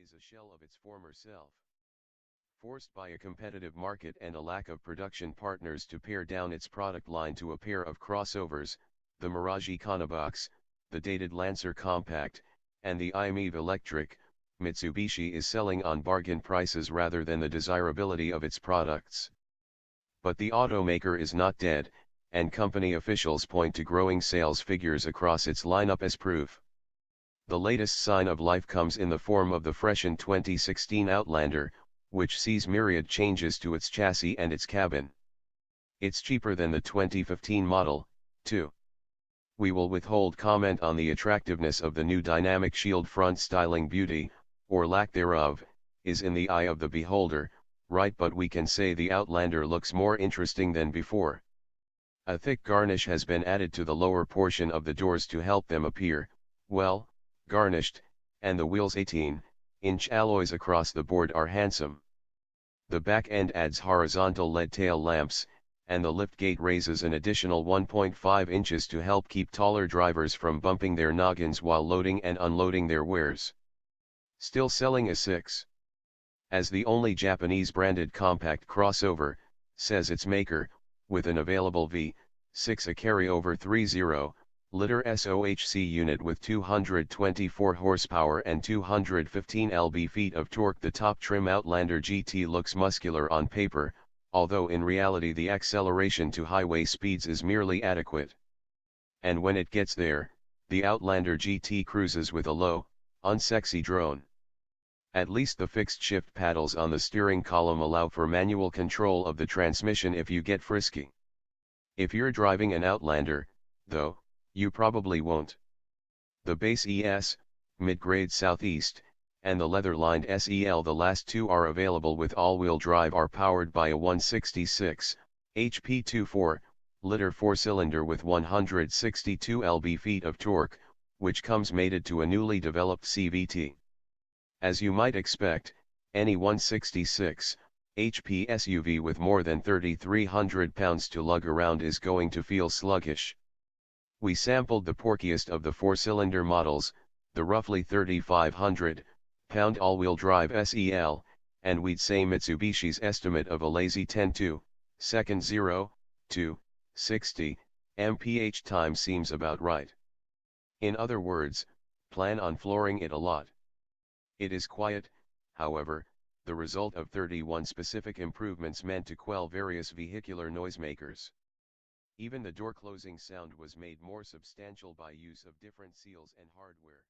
is a shell of its former self. Forced by a competitive market and a lack of production partners to pare down its product line to a pair of crossovers, the Mirage Econobox, the dated Lancer Compact, and the iMEV Electric, Mitsubishi is selling on bargain prices rather than the desirability of its products. But the automaker is not dead, and company officials point to growing sales figures across its lineup as proof. The latest sign of life comes in the form of the freshened 2016 Outlander, which sees myriad changes to its chassis and its cabin. It's cheaper than the 2015 model, too. We will withhold comment on the attractiveness of the new dynamic shield front. Styling beauty, or lack thereof, is in the eye of the beholder, right? But we can say the Outlander looks more interesting than before. A thick garnish has been added to the lower portion of the doors to help them appear, well, garnished, and the wheels 18-inch alloys across the board are handsome. The back end adds horizontal LED tail lamps, and the liftgate raises an additional 1.5 inches to help keep taller drivers from bumping their noggins while loading and unloading their wares. Still selling a 6. As the only Japanese branded compact crossover, says its maker, with an available V6 a carryover 30-liter SOHC unit with 224 horsepower and 215 lb-ft of torque. The top trim Outlander GT looks muscular on paper, although in reality the acceleration to highway speeds is merely adequate. And when it gets there, the Outlander GT cruises with a low, unsexy drone. At least the fixed shift paddles on the steering column allow for manual control of the transmission if you get frisky. If you're driving an Outlander, though, you probably won't. The base ES, mid-grade Southeast, and the leather-lined SEL, the last two are available with all-wheel drive, are powered by a 166 HP 2.4-liter four-cylinder with 162 lb-ft of torque, which comes mated to a newly developed CVT. As you might expect, any 166 HP SUV with more than 3,300 pounds to lug around is going to feel sluggish. We sampled the porkiest of the four-cylinder models, the roughly 3,500-pound all-wheel drive SEL, and we'd say Mitsubishi's estimate of a lazy 10-second 0 to 60 mph time seems about right. In other words, plan on flooring it a lot. It is quiet, however, the result of 31 specific improvements meant to quell various vehicular noisemakers. Even the door closing sound was made more substantial by use of different seals and hardware.